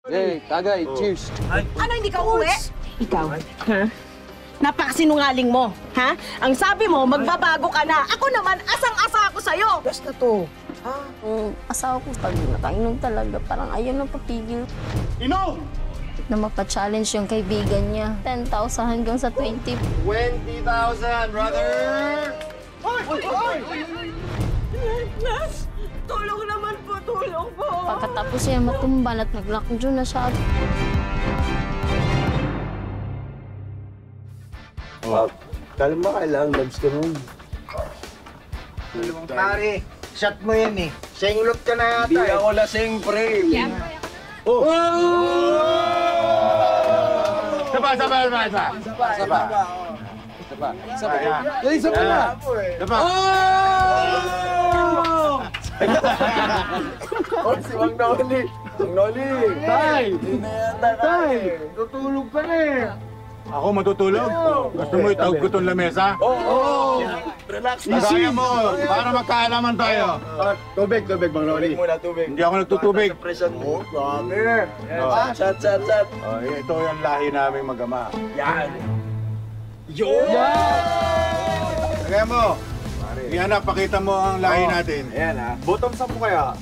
Hey, tagay, cheers. Ano, hindi ka uwi? Ikaw, ha? Napakasinungaling mo, ha? Ang sabi mo, magbabago ka na. Ako naman, asang-asa ako sa'yo. Yes na to. Asawa ko pag nakainom talaga, parang ayaw na papigil. Inom! Na mapa-challenge yung kaibigan niya. 10,000 hanggang sa 20. 20,000, brother! Tulong naman po, tulong po. Pagkatapos siya matumban at nag-lockdown na siya. Kalma ka lang, labs ka nun. Pare, shot mo yan eh. Senglot ka na yata Di eh. ako lasing, pre. Oh! Saba. Isa pa na. Saba. Oh, si Mang Noli. Mang Noli. Tay! Tutulog ka na eh. Ako matutulog? Gusto mo itawag ko itong lamesa? Oo. Relax. Kagaya mo, para magkaalaman tayo. Tubig, Mang Noli. Hindi ako nagtutubig. Oh, grabe. Oh. Chat. Oh, ito yung lahi namin mag-ama. Yan. Kagaya mo, yan na, pakita mo ang lahi natin. Ayan ha. Bottom up mo kaya.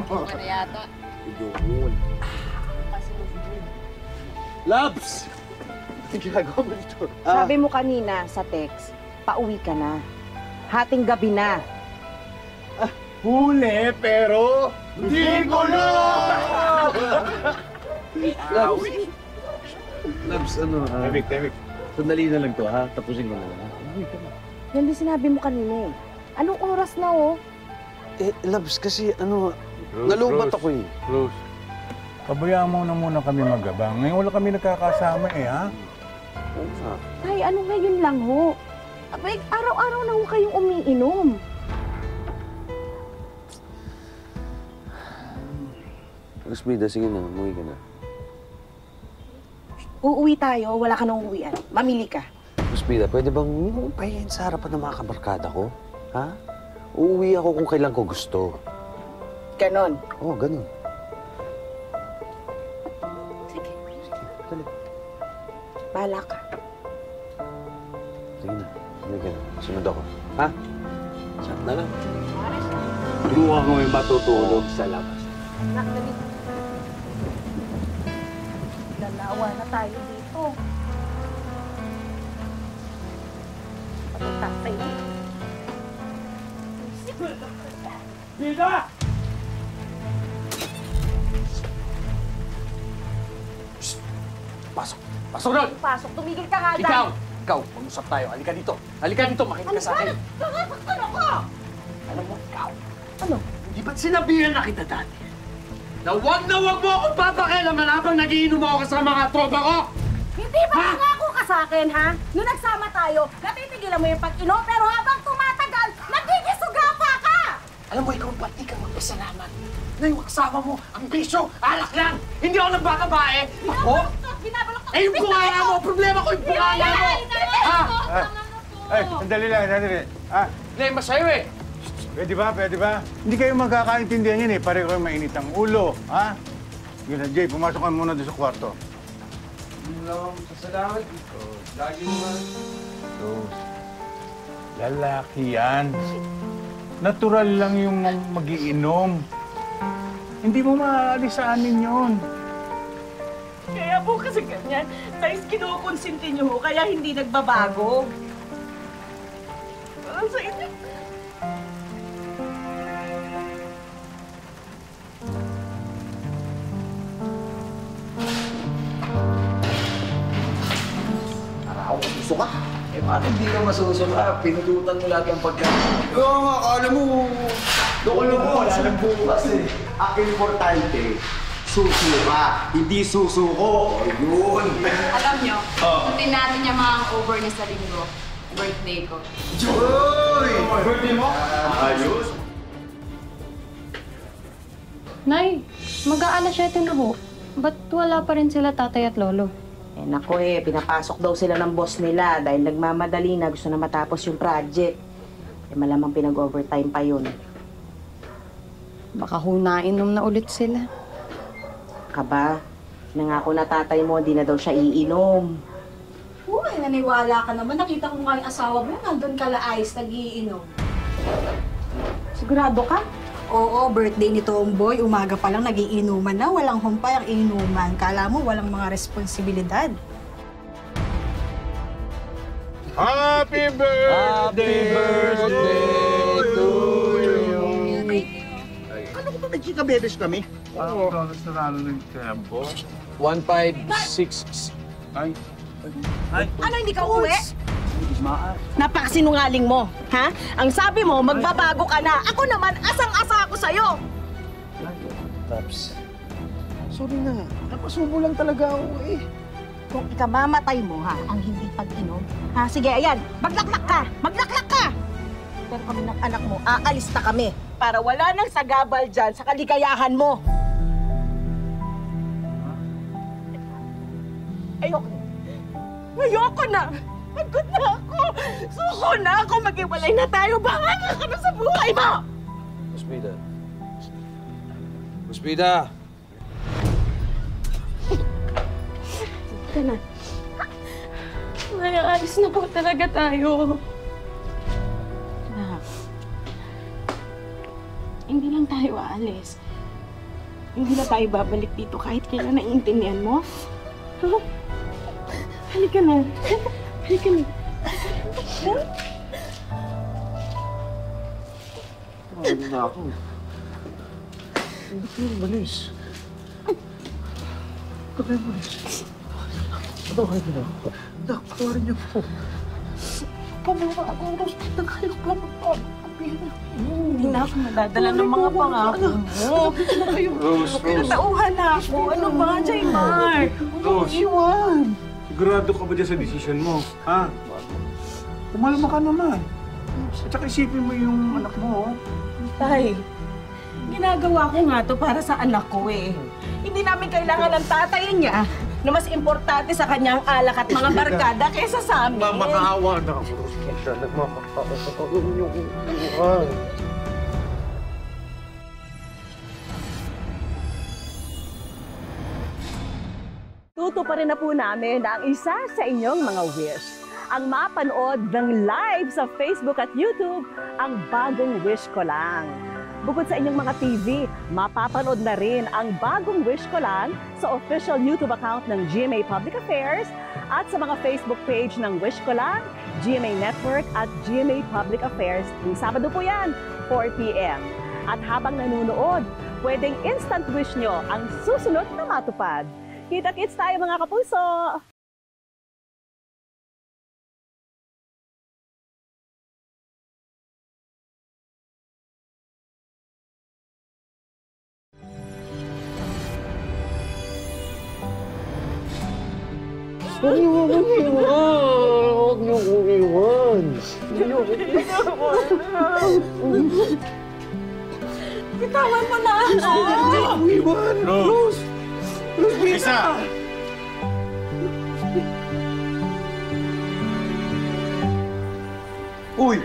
Ano yata? Yun. Labs! Ang ginagawa mo dito. Sabi mo kanina sa text, pauwi ka na. Hating gabi na. Huli, pero hindi ko na! Labs, ano ha? Temik. Sandali na lang to ha. Tapusin ko na lang ha. Yan din sinabi mo kanina eh. Anong oras na oh? Labs, kasi ano, nalubat ako eh. Close. Pabayaan mo na muna kami mag-abang. Ngayon wala kami nagkakasama eh, ha? Oo nga. Ay, ano ngayon lang ho? Abay, araw-araw na ho kayong umiinom. Rosbida, sige na. Umuwi ka na. Uuwi tayo, wala ka nang uuwian. Mamili ka. Rosbida, pwede bang hindi mo pahihin sa harapan ng mga kabarkada ko? Ha? Uuwi ako kung kailan ko gusto. Ganon. Oo, ganun. Sige, Dali. bahala ka. Sige na. Umuwi ka na. Sunod ako. Ha? Chat na lang. Tulungan ko yung matutulog sa labas. Nakadali. Lalawa na tayo dito. Patutatay na. Bida! Pasok! Pasok doon! Pasok, tumigil ka nga dyan. Ikaw! Mag-usap tayo. Halika dito. Halika dito, makinig ka sa akin. Nakasaktan ako! Alam mo, ikaw. Ano? Di ba't sinabihan na kita dati? Na wag mo akong papakialaman habang nagiinom ako kasama mga tropa ko! Hindi ba nangako ka sa akin, ha? Nung nagsama tayo, natitigilan mo yung pag-inom, pero habang tumatagal, nagigisuga ka! Alam mo, ikaw pati ka magpasalamat na yung kasama mo, ang bisyo, alak lang! Hindi ako nagbababae! Ako? Binabalok Eh, yung bunganga mo! Problema ko yung bunganga mo! Ha? Ay, sandali lang. Ah, Problema sa'yo eh! pwede ba? Hindi kayo magkakaintindihan yan eh. Pare kayo mainit ang ulo, ha? Yun na, Jay, pumasok ka muna doon sa kwarto. Salamat. Lagi naman. Rose, lalaki yan. Natural lang yung magiinom. Hindi mo maaalis sa amin yun. Kaya po kasi ganyan, dahil kinukonsinti niyo ho, kaya hindi nagbabago. Parang sa inyo. Gusto ka? Eh, paano hindi ka masusuka? Pinututan mo lahat ng pagkain. Oo nga, akala mo. Doon mo, wala nang bukas eh. Ang importante, susuka, hindi susuko. Ayun. Alam nyo, puntin natin yung mga over niya sa linggo. Birthday ko. Uy! Birthday mo? Ayos. Nay, mag-aalas 7 na ho. Ba't wala pa rin sila tatay at lolo? Eh nako eh, pinapasok daw sila ng boss nila dahil nagmamadali na gusto na matapos yung project. Eh malamang pinag-overtime pa yun. Baka hunainom na ulit sila. Ka ba? Nangako na tatay mo, di na daw siya iinom. Uy, naniwala ka naman. Nakita ko nga yung asawa mo, nandun ka laayos, nag-iinom. Sigurado ka? Oo, birthday ni Tomboy. Umaga pa lang nag-iinuman na. Walang humpay ang inuman. Kala mo walang mga responsibilidad. Happy birthday! to you! Ano ko ba nagchika bebes kami? Oo, promise na lalo ng tempo. 156. Ay. Ano, hindi ka uwi? Napakasinungaling mo, ha? Ang sabi mo, magbabago ka na. Ako naman, asang-asa ako sa'yo. Paps, sorry na. Napasubo lang talaga ako eh. Kung ikamamatay mo, ha, ang hindi pag-inom, ha? Sige, ayan, maglaklak ka! Maglaklak ka! Pero kami ng anak mo, aalis na kami para wala nang sagabal dyan sa kaligayahan mo. Ayoko na! Pagod na ako! Suko na ako! Maghiwalay na tayo! Bahala ka na sa buhay mo! Puspida. Puspida! Ka na. Nay, alis na po talaga tayo. Anak, Hindi lang tayo aalis. Hindi na tayo babalik dito kahit kailan, naiintindihan mo? Huh? Halika na. Halika na. Ano na ako? Ba't yung malis? Ba't yung malis? Ano kayo na? Dak, patawarin niyo po. Pamawa ako ang hospital kayo pa hindi na ako nadadala ng mga pangako mo. Rose, Pinatauhan na ako. Ano ba, Jaymar? Rose. Iwan! Sigurado ka ba dyan sa desisyon mo? Ha? Kumalma ka naman. At saka isipin mo yung anak mo, oh. Tay, ginagawa ko nga to para sa anak ko eh. Hindi namin kailangan ng tatay niya na mas importante sa kanyang alak at mga barkada kaysa sa amin. Makaawa na ako. Siya nagmakakaawa yung iwan. Tutuparin na po namin ang isa sa inyong mga wish. Ang mapanood ng live sa Facebook at YouTube, ang bagong wish ko lang. Bukod sa inyong mga TV, mapapanood na rin ang bagong wish ko lang sa official YouTube account ng GMA Public Affairs at sa mga Facebook page ng Wish Ko Lang, GMA Network at GMA Public Affairs. Tuwing Sabado po yan, 4 p.m. At habang nanonood, pwedeng instant wish nyo ang susunod na matupad. Kita-kits tayo mga kapuso! Huwag niyo akong iwan! Huwag niyo akong iwan! Bitawan mo na ako! Iwan! Rose! Isa! Uy!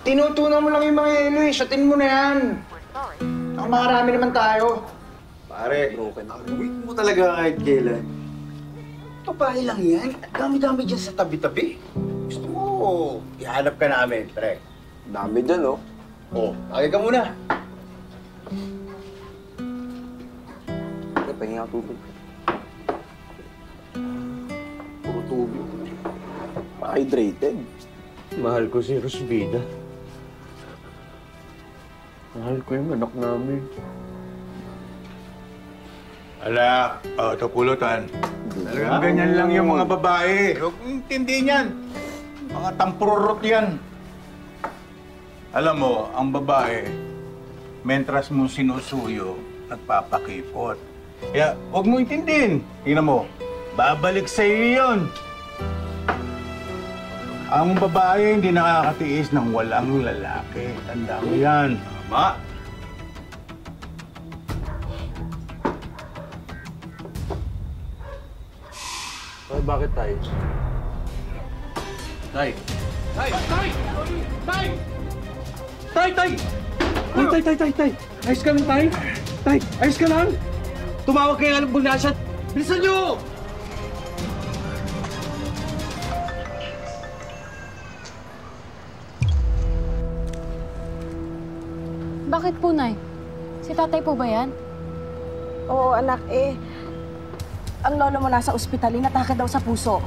Tinutunan mo lang yung mga yelo eh. Shatin mo na yan. Makarami naman tayo. Pare, wait mo talaga kahit kailan. Babae lang yan. Dami-dami dyan sa tabi-tabi. Gusto mo, ihanap ka namin, pre. Dami dyan, oh. Oh, tagay ka muna. Pahinga ako tubig. Puro tubig. Pa-hydrated. Mahal ko si Rosbida. Mahal ko yung anak namin. Ala, ito pulutan. Talagang ganyan lang yung mga babae. Huwag mong intindihin yan. Mga tampururot yan. Alam mo, ang babae, mentras mo sinusuyo, nagpapakipot. Kaya huwag mo intindihin. Tingnan mo, babalik sa iyo yun. Ang babae hindi nakakatiis ng walang lalaki. Tanda mo yan. Tama. Ay, bakit tayo? Tay! Tay! Tay! Tay! Tay! Tay! Tay! Tay! Tay! Tay! Ayos kami, Tay! Tay, ayos ka lang? Tumawag kayo ng ambulansya. Bilisan nyo! Bakit po, Nay? Si tatay po ba yan? Oo, anak, ang lolo mo nasa ospital, inatake daw sa puso.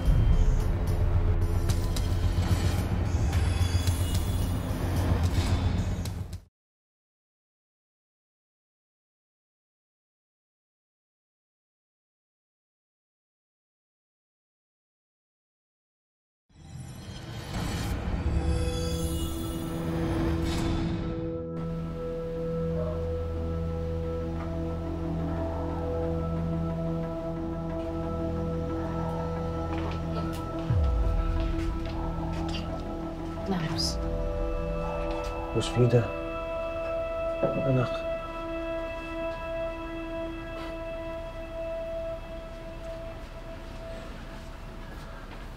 Nars. Rosvida. Anak.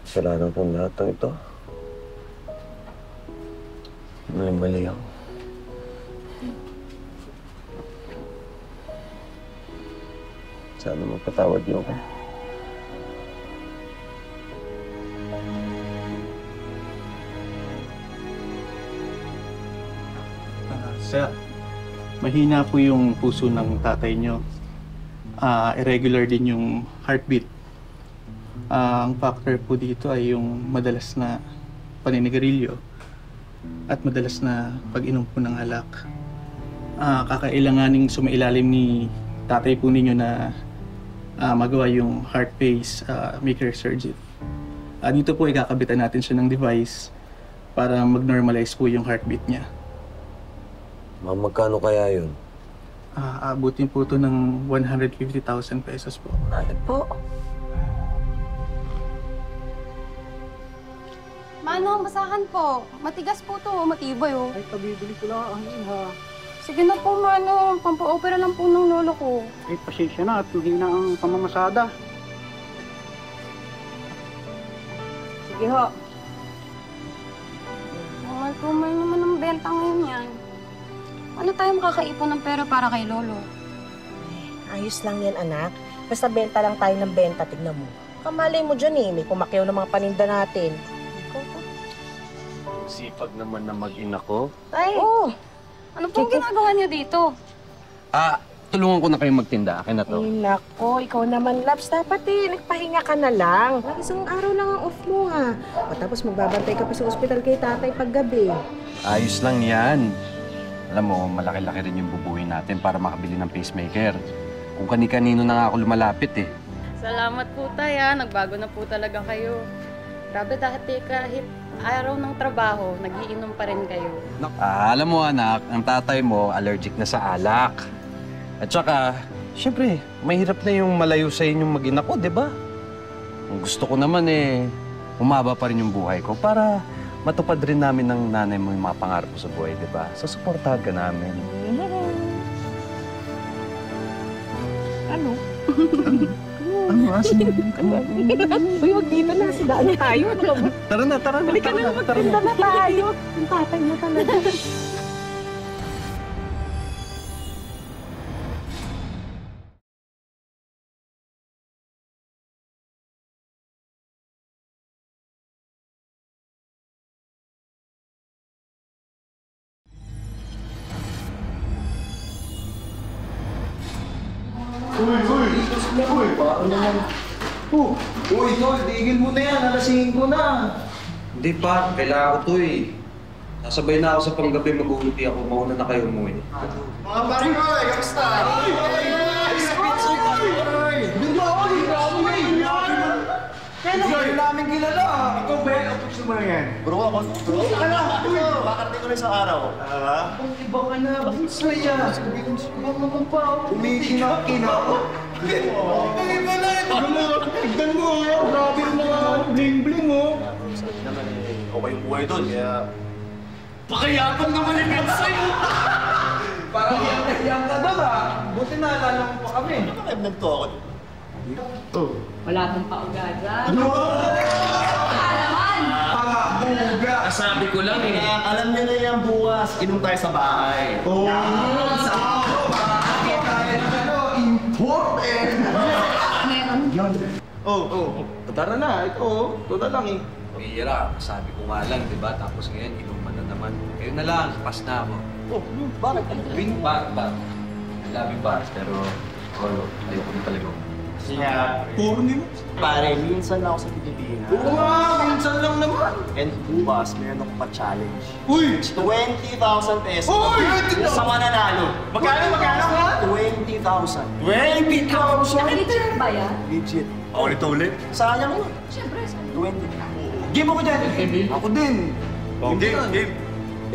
Kasalanan kong lahat ng ito. Mali-mali ako. Sana magpatawad niyo ako. Sir, mahina po yung puso ng tatay nyo. Irregular din yung heartbeat. Ang factor po dito ay yung madalas na paninigarilyo at madalas na pag-inom po ng alak. Kakailanganing sumailalim ni tatay po ninyo na magawa yung heart pace maker surgery. Dito po ikakabitan natin siya ng device para mag-normalize po yung heartbeat niya. Magkano kaya yun? Abutin po ito ng 150,000 pesos po. Ano po? Manong, basahan po. Matigas po to, matibay oh. Ay, pabibili ko lang ang ha. Sige na po, Manong. Pampa-opera lang po ng lolo ko. Ay, pasensya na at mahina ang pamamasada. Sige ho. Mahal naman ang benta ngayon yan. Ano tayo makakaipon ng pera para kay lolo? Ayos lang yan, anak. Basta benta lang tayo ng benta, tignan mo. Kamalay mo dyan may kumakyaw ng mga paninda natin. Sipag naman na mag-ina ko. Ay! Oo! Ano pong ginagawa niyo dito? Tulungan ko na kayo magtinda. Akin na to. Ay, nako, ikaw naman, Labs. Dapat nagpahinga ka na lang. Isang araw lang ang off mo, ha. O tapos magbabantay ka pa sa ospital kay tatay paggabi. Ayos lang yan. Alam mo, malaki-laki rin yung bubuhin natin para makabili ng pacemaker. Kung kani-kanino na nga ako lumalapit Salamat po tayo. Nagbago na po talaga kayo. Grabe, dahil kahit araw ng trabaho, nagiinom pa rin kayo. Alam mo anak, ang tatay mo allergic na sa alak. At saka, syempre, mahirap na yung malayo sa inyong mag-ina ko, di ba? Ang gusto ko naman umaba pa rin yung buhay ko para matupad rin namin ng nanay mo yung mga pangarap mo sa buhay, di ba? So, supportahan ka namin. Ano? Ano, asin? Uy, wag dito na. Sidaan tayo. Tara na. Halika na, magtinda na tayo. Yung tatay mo talaga. Uy, paano naman? Uy, Tol, tigil mo na yan. Alasingin ko na. Hindi pa, kailangan ko to Nasabay na ako sa panggabi, mag-uuti ako. Mauna na kayo umuwi. Mga pare ko, kamusta? Doon ba ako? Hindi namin kilala. Ikaw ba? Ang gusto mo na yan? Bro ako. Bro? Bakarte ko na isang araw. Ang iba ka na. Boots na yan. Ibang naman pa. Umikina-kina ako. Ang iba na ito. Tignan mo. Grabe yung mga bling-bling mo. Sabi naman okay yung buhay doon. Kaya... Pakayapang naman yung pets sa'yo. Parang hiyang ka doon Buti na alala mo pa kami. Ano ka nagto ako dito? Wala akong paugaga. Ano? Alaman! Buga! Sabi ko lang Alam niyo na yan bukas. Inom tayo sa bahay. Oo! Sa ako! Makakakita tayo immortal! Meron yun. Tara na, ito na lang eh. Bihira, sabi ko nga lang, di ba? Tapos ngayon, inuman na naman. Kayo na lang, pas na ako. Bakit? Wing bar. I love you, bars, pero ayoko na talaga. Puro nilo. Pare, minsan lang ako sa Pilipinas. Oo nga, minsan lang naman. And bukas, meron akong pa-challenge. Uy! 20,000 pesos. Uy! Sa mananalo. Magkano? 20,000. 20,000! Legit ba yan? Legit. Ulit. Sayang yun. Siyempre, 20. Game ako dyan. Ako din. Game.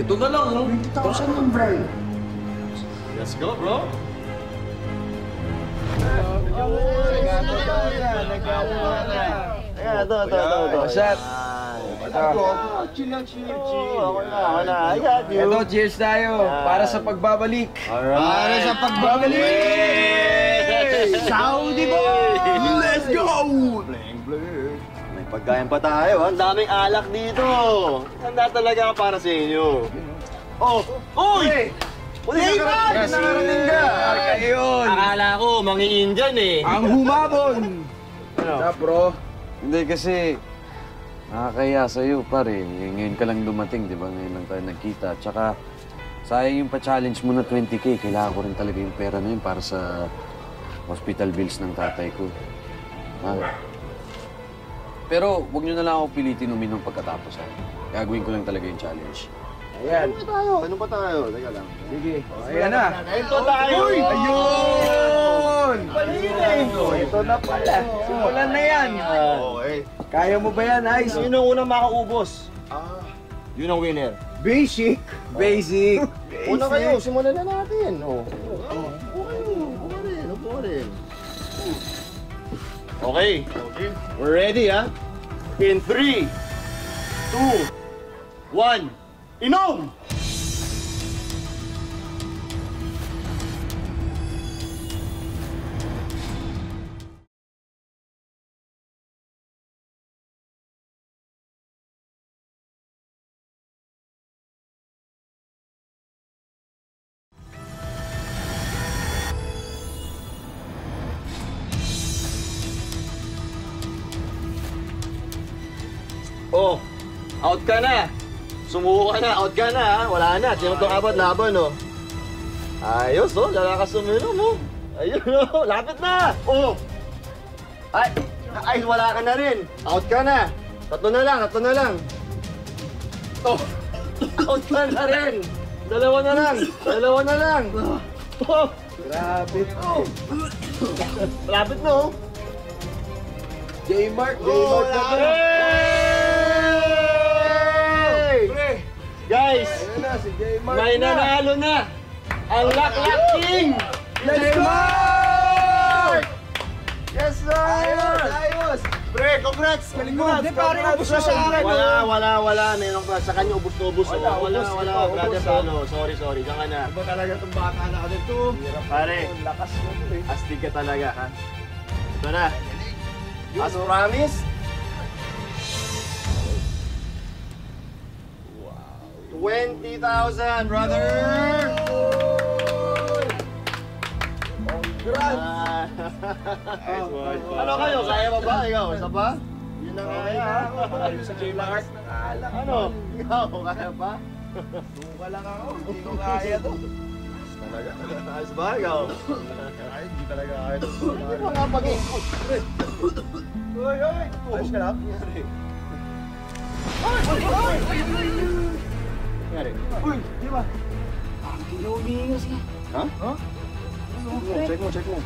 Ito na lang, no? 20,000 yung bro. Let's go, bro. Shot. Chill. Ako na. I got you. Ito, cheers tayo. Para sa pagbabalik. Para sa pagbabalik! Saudi boy! Let's go! May pagkain pa tayo. Ang daming alak dito. Handa talaga para sa inyo. Uy! Neymar! Nakarating ka! Akala ko, mangi-Indian eh. Ang humabon! Bro? Hindi kasi nakakaya sa'yo, pare. Ngayon ka lang dumating, di ba? Ngayon lang tayo nagkita. Tsaka, sayang yung pa-challenge mo na 20K. Kailangan ko rin talaga yung pera na yun para sa hospital bills ng tatay ko. Pero, huwag nyo na lang ako pilitin uminom pagkatapos, ha? Gagawin ko lang talaga yung challenge. Ayan. Ano pa tayo? Teka lang. Sige. Ayan na! Ito tayo! Ayun! Ito na pala. Simulan na yan! Okay. Kaya mo ba yan, Ice? Sino ang unang makaubos? Yun ang winner. Basic! Una kayo, simulan na natin. Upo rin. Okay. We're ready, ha? In 3, 2, 1, inom! Oh, out ka na. Sumuko ka na, out ka na ha. Wala na, tinutong apat laban oh. Ayos oh, lalakas suminom oh. Ayun oh, lapit na. Oh. Ay, wala ka na rin. Out ka na. Tatlo na lang. Oh, out ka na rin. Dalawa na lang. Oh. Grabe to! Lapit na oh. J-Mark na to. Hey! Guys, si J-Mark may nanalo na. Ang Laklak King! Let's go! Yes, sir! Ayos! Pre, congrats! Hindi, pare, ubos na sa akin. Wala. Meron pa. Sa kanya, ubos na ubos. Wala. Brother, sorry. Diyan ka na. Iba talaga itong baka na ka nito. Pare, Lakas mo to eh. astig ka talaga, ha? Ito na. As promised, 20,000, brother! Ano kayo? Kaya pa ba? Ikaw, isa pa? Yun na kaya. Sa J-Mark. Ano? Ikaw, kaya pa? Suka lang ako. Hindi ko kaya to. Talaga? Ayos ba? Ikaw? Ay, hindi talaga kaya to. Hindi mo nga pag-ikot. Hoy! Ayos ka lang? Nangyari? Uy! Di ba? Ha? Check mo.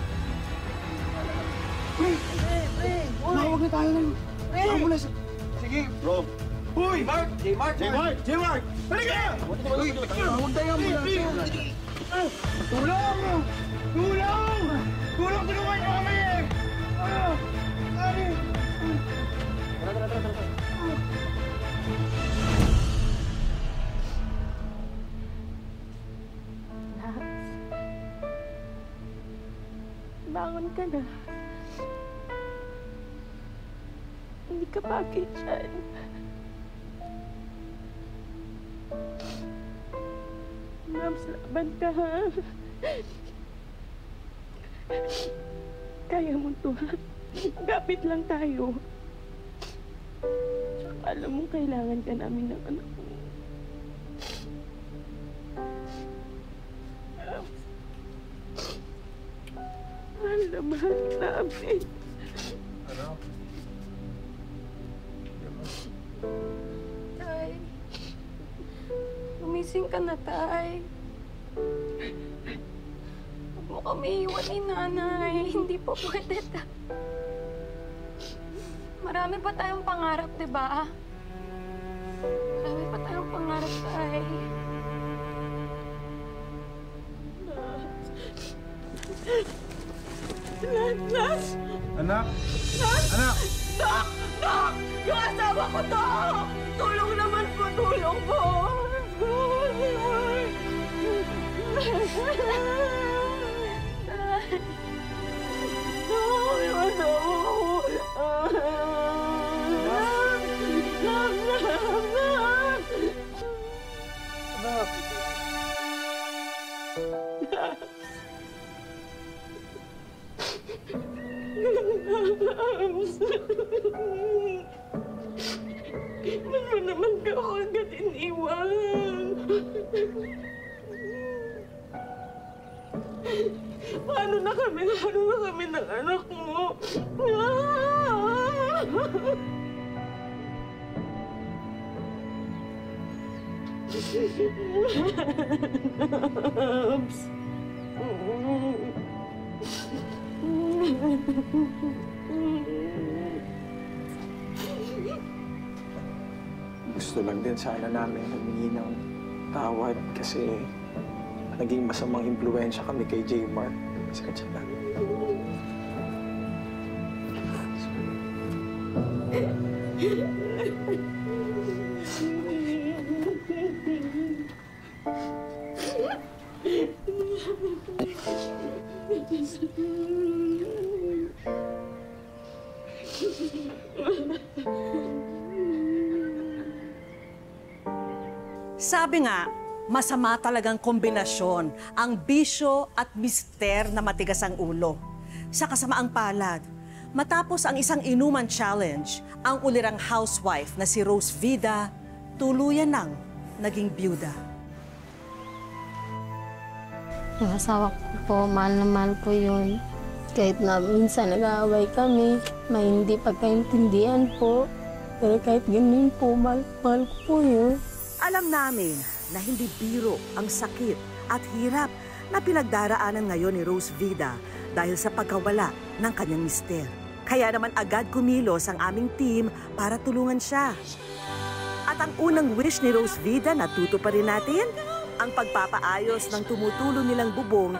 Huwag na tayo ng ambulance. Sige. Bro. Uy! Mark! J-Mark! Halika! Uy! Huwag tayo ambulance. Tulong! Tulungan nyo kami eh! Bangon ka na. Hindi ka bagay dyan. Ma'am, laban ka ha. kaya mo to, ha? Magkapit lang tayo. Tsaka alam mo, kailangan ka namin ng anak mo. Mahal na mahal namin. Ano? Tay, gumising ka na, Tay. Huwag mo kami iwan ni Nanay. Hindi po pwede, Tay. Marami pa tayong pangarap, di ba? Marami pa tayong pangarap, Tay. Nak! Anak! Nak! Anak! Nak! Nak! Yung asawa ko to! Tulong naman po! Tulong po! Yung asawa ko! Ba't mo naman ka ako agad iniwan? Paano na kami ng anak mo? Gusto lang din sana namin humingi ng tawad kasi naging masamang impluwensya kami kay J. Mark. Pasensya na. Sabi nga, masama talagang kombinasyon ang bisyo at mister na matigas ang ulo. Sa kasamaang palad, matapos ang isang inuman challenge, ang ulirang housewife na si Rose Vida tuluyan nang naging byuda. Yung asawa ko po, mahal na mahal ko yun. Kahit na minsan nag-aaway kami, may hindi pagkaintindihan po. Pero kahit ganun po, mahal ko po yun. Alam namin na hindi biro ang sakit at hirap na pinagdaraanan ngayon ni Rose Vida dahil sa pagkawala ng kanyang mister. Kaya naman agad kumilos ang aming team para tulungan siya. At ang unang wish ni Rose Vida na tutuparin natin, ang pagpapaayos ng tumutulo nilang bubong.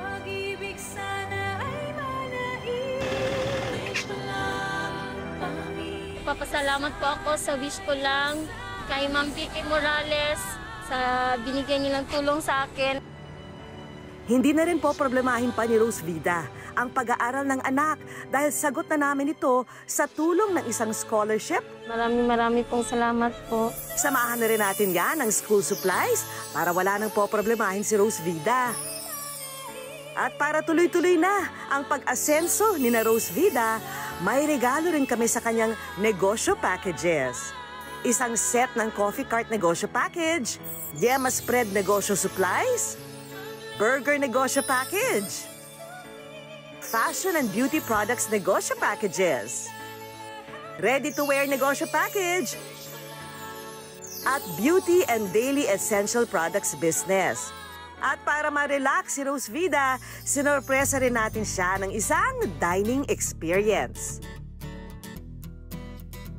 Papasalamat po ako sa wish ko lang kay Ma'am Vicky Morales sa binigyan nilang tulong sa akin. Hindi na rin po problemahin pa ni Rose Vida ang pag-aaral ng anak dahil sagot na namin ito sa tulong ng isang scholarship. Marami pong salamat po. Samahan na rin natin yan ng school supplies para wala nang po problemahin si Rose Vida. At para tuloy-tuloy na ang pag-asenso ni na Rose Vida, may regalo rin kami sa kanyang negosyo packages. Isang set ng coffee cart negosyo package, yema spread negosyo supplies, burger negosyo package, fashion and beauty products negosyo packages, ready-to-wear negosyo package, at beauty and daily essential products business. At para ma-relax si Rose Vida, sinorpresa rin natin siya ng isang dining experience.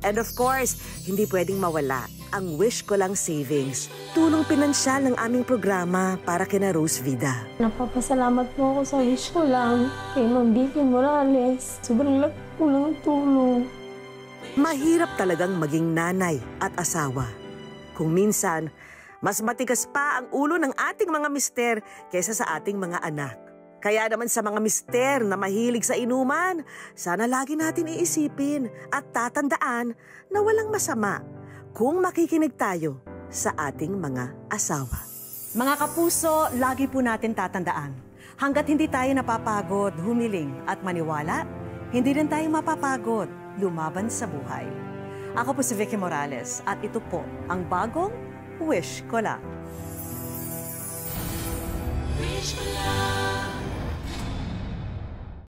And of course, hindi pwedeng mawala ang Wish Ko Lang Savings, tulong pinansyal ng aming programa para kina Rose Vida. Napapasalamat po ako sa wish ko lang kay Ma'am Vicky Morales. Sobrang laki po ng tulong. Mahirap talagang maging nanay at asawa. Kung minsan, mas matigas pa ang ulo ng ating mga mister kaysa sa ating mga anak. Kaya naman sa mga mister na mahilig sa inuman, sana lagi natin iisipin at tatandaan na walang masama kung makikinig tayo sa ating mga asawa. Mga kapuso, lagi po natin tatandaan, hanggat hindi tayo napapagod, humiling at maniwala, hindi rin tayo mapapagod lumaban sa buhay. Ako po si Vicky Morales at ito po ang bagong Wish Ko Lang. Wish ko lang.